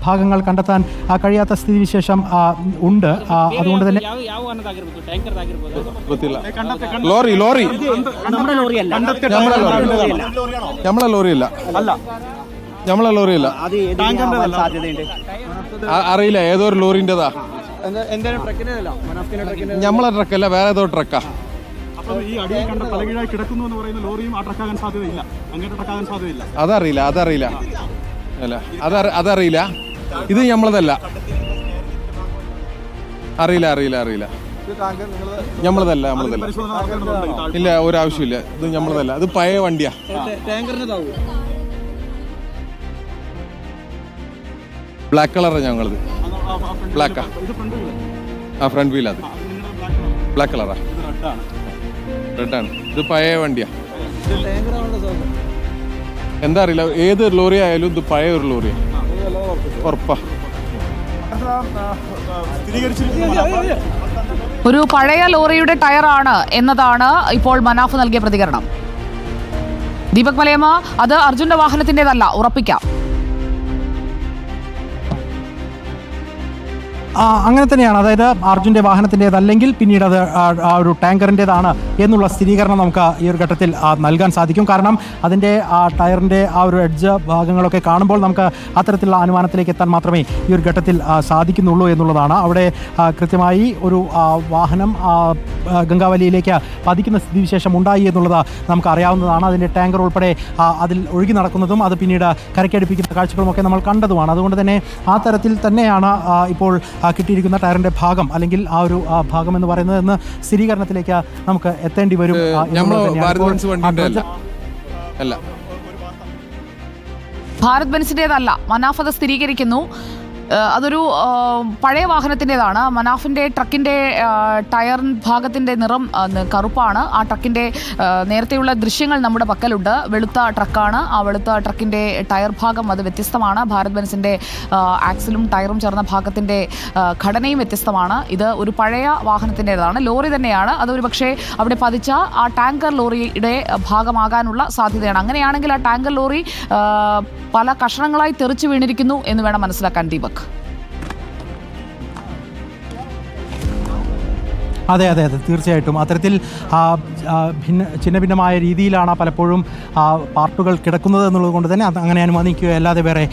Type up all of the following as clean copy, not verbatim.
ഭാഗങ്ങൾ കണ്ടെത്താൻ കഴിയാത്ത സ്ഥിതിവിശേഷം ഉണ്ട്. അതുകൊണ്ട് തന്നെ നമ്മളെ ലോറിയല്ല, അറിയില്ല, ഏതോ ഒരു ലോറിൻ്റെതാ. നമ്മളെ ട്രക്കല്ല, വേറെ ഏതോ ട്രക്കാ. അതറിയില്ല അല്ല, അതറിയില്ല. ഇത് നമ്മളതല്ല, അറിയില്ല. നമ്മളതല്ല ഇല്ല, ഒരാവശ്യമില്ല. ഇത് നമ്മളതല്ല, ഇത് പഴയ വണ്ടിയാ. ബ്ലാക്ക് കളറാണ് ഞങ്ങളത്. ബ്ലാക്കാ, ഫ്രണ്ട് വീൽ. അത് ബ്ലാക്ക് കളറാ, റെഡാണ്. ഇത് പഴയ വണ്ടിയാ. എന്താ അറിയില്ല, ഏത് ലോറി ആയാലും ഇത് പഴയ ഒരു ലോറിയാ, ഉറപ്പാ. ഒരു പഴയ ലോറിയുടെ ടയറാണ് എന്നതാണ് ഇപ്പോൾ മനാഫ് നൽകിയ പ്രതികരണം. ദീപക് മലയമ്മ, അത് അർജുന്റെ വാഹനത്തിൻ്റെതല്ല, ഉറപ്പിക്കാം. അങ്ങനെ തന്നെയാണ്. അതായത് അർജുൻ്റെ വാഹനത്തിൻ്റെതല്ലെങ്കിൽ പിന്നീട് അത് ഒരു ടാങ്കറിൻ്റെതാണ് എന്നുള്ള സ്ഥിരീകരണം നമുക്ക് ഈ ഒരു ഘട്ടത്തിൽ നൽകാൻ സാധിക്കും. കാരണം അതിൻ്റെ ടയറിൻ്റെ ഒരു എഡ്ജ് ഭാഗങ്ങളൊക്കെ കാണുമ്പോൾ നമുക്ക് അത്തരത്തിലുള്ള അനുമാനത്തിലേക്ക് എത്താൻ മാത്രമേ ഈ ഒരു ഘട്ടത്തിൽ സാധിക്കുന്നുള്ളൂ എന്നുള്ളതാണ്. അവിടെ കൃത്യമായി ഒരു വാഹനം ഗംഗാവലിയിലേക്ക് പതിക്കുന്ന സ്ഥിതിവിശേഷം ഉണ്ടായി എന്നുള്ളത് നമുക്ക് അറിയാവുന്നതാണ്. അതിൻ്റെ ടാങ്കർ ഉൾപ്പെടെ അതിൽ ഒഴുകി നടക്കുന്നതും അത് പിന്നീട് കരയ്ക്കടുപ്പിക്കുന്ന കാഴ്ചകളുമൊക്കെ നമ്മൾ കണ്ടതുമാണ്. അതുകൊണ്ട് തന്നെ ആ തരത്തിൽ തന്നെയാണ് ഇപ്പോൾ കിട്ടിയിരിക്കുന്ന ടയറിന്റെ ഭാഗം, അല്ലെങ്കിൽ ആ ഒരു ഭാഗം എന്ന് പറയുന്നത് എന്ന് സ്ഥിരീകരണത്തിലേക്ക് നമുക്ക് എത്തേണ്ടി വരും. ഭാരത് ബെൻസിൻ്റെതല്ല, മനാഫ് അത് സ്ഥിരീകരിക്കുന്നു. അതൊരു പഴയ വാഹനത്തിൻ്റെതാണ്. മനാഫിൻ്റെ ട്രക്കിൻ്റെ ടയർ ഭാഗത്തിൻ്റെ നിറം കറുപ്പാണ്. ആ ട്രക്കിൻ്റെ നേരത്തെയുള്ള ദൃശ്യങ്ങൾ നമ്മുടെ പക്കലുണ്ട്. വെളുത്ത ട്രക്കാണ്. ആ വെളുത്ത ട്രക്കിൻ്റെ ടയർ ഭാഗം അത് വ്യത്യസ്തമാണ്. ഭാരത് ബെൻസിൻ്റെ ആക്സിലും ടയറും ചേർന്ന ഭാഗത്തിൻ്റെ ഘടനയും വ്യത്യസ്തമാണ്. ഇത് ഒരു പഴയ വാഹനത്തിൻ്റെതാണ്, ലോറി തന്നെയാണ്. അതൊരു പക്ഷേ അവിടെ പതിച്ച ആ ടാങ്കർ ലോറിയുടെ ഭാഗമാകാനുള്ള സാധ്യതയാണ്. അങ്ങനെയാണെങ്കിൽ ആ ടാങ്കർ ലോറി പല കഷണങ്ങളായി തെറിച്ചു വീണിരിക്കുന്നു എന്ന് വേണം മനസ്സിലാക്കാൻ ദീപക്. അതെ, തീർച്ചയായിട്ടും അത്തരത്തിൽ ഭിന്ന ഭിന്നമായ രീതിയിലാണ് പലപ്പോഴും പാർട്ടുകൾ കിടക്കുന്നത് എന്നുള്ളത് കൊണ്ട് തന്നെ അങ്ങനെ അനുമാനിക്കുക അല്ലാതെ വേറെ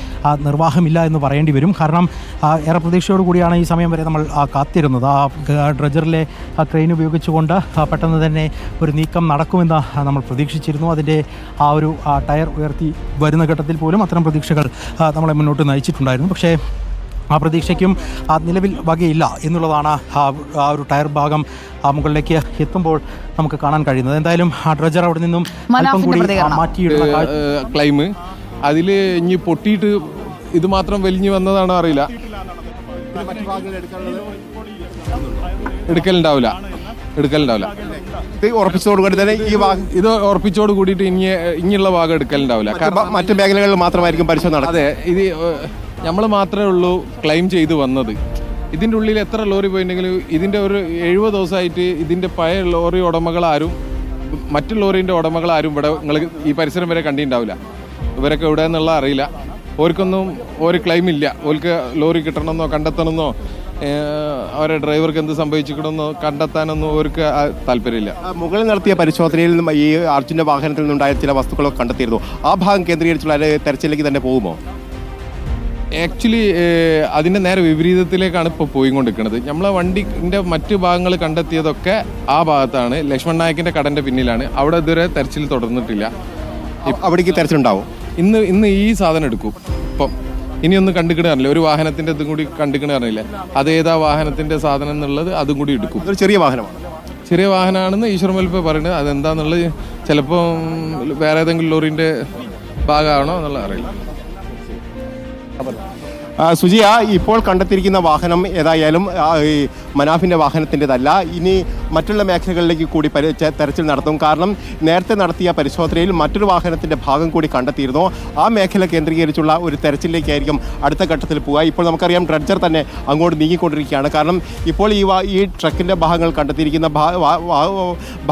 നിർവാഹമില്ല എന്ന് പറയേണ്ടി വരും. കാരണം ഏറെ പ്രതീക്ഷയോടുകൂടിയാണ് ഈ സമയം വരെ നമ്മൾ കാത്തിരുന്നത്. ഡ്രജറിലെ ക്രെയിൻ ഉപയോഗിച്ചുകൊണ്ട് പെട്ടെന്ന് തന്നെ ഒരു നീക്കം നടക്കുമെന്ന് നമ്മൾ പ്രതീക്ഷിച്ചിരുന്നു. അതിൻ്റെ ഒരു ടയർ ഉയർത്തി വരുന്ന ഘട്ടത്തിൽ പോലും അത്തരം പ്രതീക്ഷകൾ നമ്മളെ മുന്നോട്ട് നയിച്ചിട്ടുണ്ടായിരുന്നു. പക്ഷേ ആ പ്രതീക്ഷയ്ക്കും നിലവിൽ വകയില്ല എന്നുള്ളതാണ് ആ ഒരു ടയർ ഭാഗം മുകളിലേക്ക് എത്തുമ്പോൾ നമുക്ക് കാണാൻ കഴിയുന്നത്. എന്തായാലും ആ ഡ്രജർ അവിടെ നിന്നും അല്പം കൂടി മാറ്റിയിടുന്ന ക്ലൈം അതിൽ ഇനി പൊട്ടിയിട്ട് ഇത് മാത്രം വലിഞ്ഞു വന്നതാണോ അറിയില്ല. എടുക്കലുണ്ടാവില്ല. ഇത് ഉറപ്പിച്ചോട് കൂടിയിട്ട് ഇനിയുള്ള ഭാഗം എടുക്കലുണ്ടാവില്ല. കാരണം മറ്റു മേഖലകളിൽ മാത്രമായിരിക്കും പരിശോധന. അതെ, ഇത് നമ്മൾ മാത്രമേ ഉള്ളൂ ക്ലെയിം ചെയ്ത് വന്നത്. ഇതിൻ്റെ ഉള്ളിൽ എത്ര ലോറി പോയിട്ടുണ്ടെങ്കിലും ഇതിൻ്റെ ഒരു 70 ദിവസമായിട്ട് ഇതിൻ്റെ പഴയ ലോറി ഉടമകളാരും മറ്റു ലോറിൻ്റെ ഉടമകളാരും ഇവിടെ നിങ്ങൾ ഈ പരിസരം വരെ കണ്ടിട്ടുണ്ടാവില്ല. ഇവരൊക്കെ ഇവിടെ എന്നുള്ള അറിയില്ല. ഓർക്കൊന്നും ഒരു ക്ലെയിം ഇല്ല. ഓർക്ക് ലോറി കിട്ടണമെന്നോ കണ്ടെത്തണമെന്നോ അവരെ ഡ്രൈവർക്ക് എന്ത് സംഭവിച്ചിട്ടുണ്ടെന്നോ കണ്ടെത്താനൊന്നും അവർക്ക് താല്പര്യമില്ല. മുകളിൽ നടത്തിയ പരിശോധനയിൽ നിന്നും ഈ അർജുൻ്റെ വാഹനത്തിൽ നിന്നുണ്ടായ ചില വസ്തുക്കളൊക്കെ കണ്ടെത്തിയിരുന്നു. ആ ഭാഗം കേന്ദ്രീകരിച്ചുള്ള തെരച്ചിലേക്ക് തന്നെ പോകുമോ? ആക്ച്വലി അതിൻ്റെ നേരെ വിപരീതത്തിലേക്കാണ് ഇപ്പോൾ പോയിക്കൊണ്ടിരിക്കുന്നത്. നമ്മളെ വണ്ടിൻ്റെ മറ്റ് ഭാഗങ്ങൾ കണ്ടെത്തിയതൊക്കെ ആ ഭാഗത്താണ്. ലക്ഷ്മൺ നായക്കിൻ്റെ കടൻ്റെ പിന്നിലാണ്. അവിടെ ഇതുവരെ തെരച്ചിൽ തുടർന്നിട്ടില്ല. അവിടേക്ക് തെരച്ചിലുണ്ടാവും. ഇന്ന് ഈ സാധനം എടുക്കും. ഇപ്പം ഇനിയൊന്നും കണ്ടുകിണ അറിയില്ല. ഒരു വാഹനത്തിൻ്റെ ഇതും കൂടി കണ്ടുകിണ അറിയില്ല. അതേതാ വാഹനത്തിൻ്റെ സാധനം എന്നുള്ളത് അതും കൂടി എടുക്കും. ഒരു ചെറിയ വാഹനമാണ്. ചെറിയ വാഹനമാണെന്ന് ഈശ്വർ മൽപ്പ പറയുന്നത്. അതെന്താന്നുള്ളത് ചിലപ്പോൾ വേറെ ഏതെങ്കിലും ലോറിൻ്റെ ഭാഗമാണോ എന്നുള്ളത് അറിയില്ല. സുജിയ, ഇപ്പോൾ കണ്ടെത്തിയിരിക്കുന്ന വാഹനം ഏതായാലും ഈ മനാഫിൻ്റെ വാഹനത്തിൻ്റെതല്ല. ഇനി മറ്റുള്ള മേഖലകളിലേക്ക് കൂടി തെരച്ചിൽ നടത്തും. കാരണം നേരത്തെ നടത്തിയ പരിശോധനയിൽ മറ്റൊരു വാഹനത്തിൻ്റെ ഭാഗം കൂടി കണ്ടെത്തിയിരുന്നു. ആ മേഖല കേന്ദ്രീകരിച്ചുള്ള ഒരു തെരച്ചിലേക്കായിരിക്കും അടുത്ത ഘട്ടത്തിൽ പോവുക. ഇപ്പോൾ നമുക്കറിയാം ഡ്രഡ്ജർ തന്നെ അങ്ങോട്ട് നീങ്ങിക്കൊണ്ടിരിക്കുകയാണ്. കാരണം ഇപ്പോൾ ഈ ട്രക്കിൻ്റെ ഭാഗങ്ങൾ കണ്ടെത്തിയിരിക്കുന്ന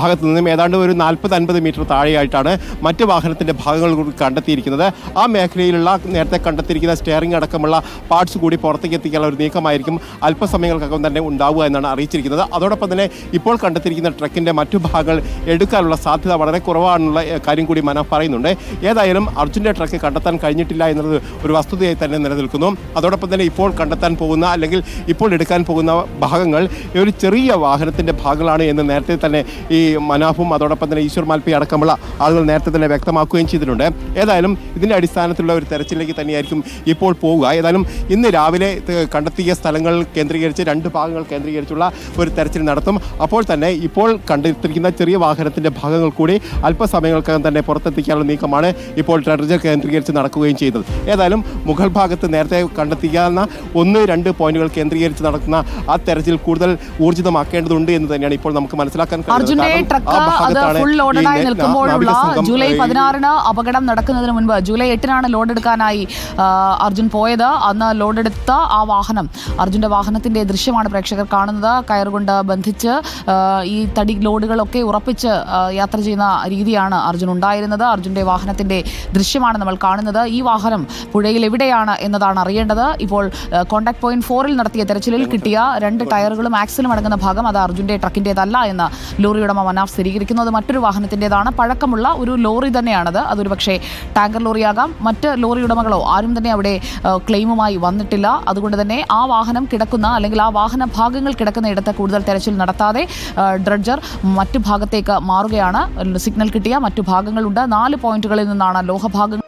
ഭാഗത്ത് നിന്നും ഏതാണ്ട് ഒരു 40-50 മീറ്റർ താഴെയായിട്ടാണ് മറ്റ് വാഹനത്തിൻ്റെ ഭാഗങ്ങൾ കണ്ടെത്തിയിരിക്കുന്നത്. ആ മേഖലയിലുള്ള നേരത്തെ കണ്ടെത്തിയിരിക്കുന്ന സ്റ്റിയറിംഗ് അടക്കമുള്ള പാർട്സ് കൂടി പുറത്തേക്ക് എത്തിക്കാനുള്ള ഒരു നീക്കമായിരിക്കും അല്പസമയങ്ങൾക്കകം തന്നെ ഉണ്ടാവുക എന്നാണ് അറിയിച്ചിരിക്കുന്നത്. അതോടൊപ്പം തന്നെ ഇപ്പോൾ കണ്ടെത്തിയിരിക്കുന്ന ട്രക്കിൻ്റെ മറ്റു ഭാഗങ്ങൾ എടുക്കാനുള്ള സാധ്യത വളരെ കുറവാണെന്നുള്ള കാര്യം കൂടി മനാഫ് പറയുന്നുണ്ട്. ഏതായാലും അർജുൻ്റെ ട്രക്ക് കണ്ടെത്താൻ കഴിഞ്ഞിട്ടില്ല എന്നത് ഒരു വസ്തുതയായി തന്നെ നിലനിൽക്കുന്നു. അതോടൊപ്പം തന്നെ ഇപ്പോൾ കണ്ടെത്താൻ പോകുന്ന അല്ലെങ്കിൽ ഇപ്പോൾ എടുക്കാൻ പോകുന്ന ഭാഗങ്ങൾ ഒരു ചെറിയ വാഹനത്തിൻ്റെ ഭാഗങ്ങളാണ് എന്ന് നേരത്തെ തന്നെ ഈ മനാഫും അതോടൊപ്പം തന്നെ ഈശ്വർ മാൽപ്പി അടക്കമുള്ള ആളുകൾ നേരത്തെ തന്നെ വ്യക്തമാക്കുകയും ചെയ്തിട്ടുണ്ട്. ഏതായാലും ഇതിൻ്റെ അടിസ്ഥാനത്തിലുള്ള ഒരു തെരച്ചിലേക്ക് തന്നെയായിരിക്കും ഇപ്പോൾ പോവുക. ഏതായാലും ഇന്ന് രാവിലെ കണ്ടെത്തിയ സ്ഥലങ്ങൾ കേന്ദ്രീകരിച്ച് 2 ഭാഗങ്ങൾ കേന്ദ്രീകരിച്ചുള്ള ഒരു തെരച്ചിൽ നടത്തും. അപ്പോൾ തന്നെ ഇപ്പോൾ കണ്ടെത്തിയിരിക്കുന്ന ചെറിയ വാഹനത്തിൻ്റെ ഭാഗങ്ങൾ കൂടി അല്പസമയങ്ങൾക്കകം തന്നെ പുറത്തെത്തിക്കാനുള്ള നീക്കമാണ് ഇപ്പോൾ ട്രെഡ്ജർ കേന്ദ്രീകരിച്ച് നടക്കുകയും ചെയ്തത്. ഏതായാലും മുകൾ ഭാഗത്ത് നേരത്തെ കണ്ടെത്തിക്കുന്ന 1-2 പോയിന്റുകൾ കേന്ദ്രീകരിച്ച് നടക്കുന്ന ആ തെരച്ചിൽ കൂടുതൽ ഊർജിതമാക്കേണ്ടതുണ്ട് എന്ന് തന്നെയാണ് ഇപ്പോൾ നമുക്ക് മനസ്സിലാക്കാൻ അർജുന്റെ ട്രക്ക് അത് ഫുൾ ലോഡഡായി നിൽക്കുമ്പോഴുള്ള ജൂലൈ 16-ന് അപകടം നടക്കുന്നതിന് മുൻപ് ജൂലൈ 8-നാണ് ലോഡ് എടുക്കാനായി അർജുൻ പോയത്. അന്ന് ലോഡെടുത്ത ആ വാഹനം, അർജുന്റെ വാഹനത്തിന്റെ ദൃശ്യമാണ് പ്രേക്ഷകർ കാണുന്നത്. കയറുകൊണ്ട് ബന്ധിച്ച് ഈ തടി ലോഡുകളൊക്കെ ഉറപ്പിച്ച് യാത്ര ചെയ്യുന്ന രീതിയാണ് അർജുൻ ഉണ്ടായിരുന്നത്. അർജുന്റെ വാഹനത്തിന്റെ ദൃശ്യമാണ് നമ്മൾ കാണുന്നത്. ഈ വാഹനം പുഴയിൽ എവിടെയാണ് എന്നതാണ് അറിയേണ്ടത്. ഇപ്പോൾ കോൺടാക്ട് പോയിന്റ് 4-ൽ നടത്തിയ തെരച്ചിലിൽ കിട്ടിയ 2 ടയറുകളും ആക്സിലും അടങ്ങുന്ന ഭാഗം അത് അർജുന്റെ ട്രക്കിൻ്റെതല്ല എന്ന് ലോറി ഉടമ മനാഫ് സ്ഥിരീകരിക്കുന്നു. അത് മറ്റൊരു വാഹനത്തിൻ്റെതാണ്, പഴക്കമുള്ള ഒരു ലോറി തന്നെയാണത്. അതൊരു പക്ഷേ ടാങ്കർ ലോറിയാകാം. മറ്റ് ലോറി ഉടമകളോ ആരും തന്നെ അവിടെ ക്ലെയിമുമായി വന്നിട്ടില്ല. അതുകൊണ്ട് തന്നെ ആ വാഹനം കിടക്കുന്ന അല്ലെങ്കിൽ ആ വാഹന ഭാഗങ്ങൾ കിടക്കുന്ന ഇടത്ത് കൂടുതൽ തെരച്ചിൽ നടത്താതെ ഡ്രഡ്ജർ മറ്റു ഭാഗത്തേക്ക് മാറുകയാണ്. സിഗ്നൽ കിട്ടിയ മറ്റു ഭാഗങ്ങളുണ്ട്. 4 പോയിന്റുകളിൽ നിന്നാണ് ലോഹഭാഗങ്ങൾ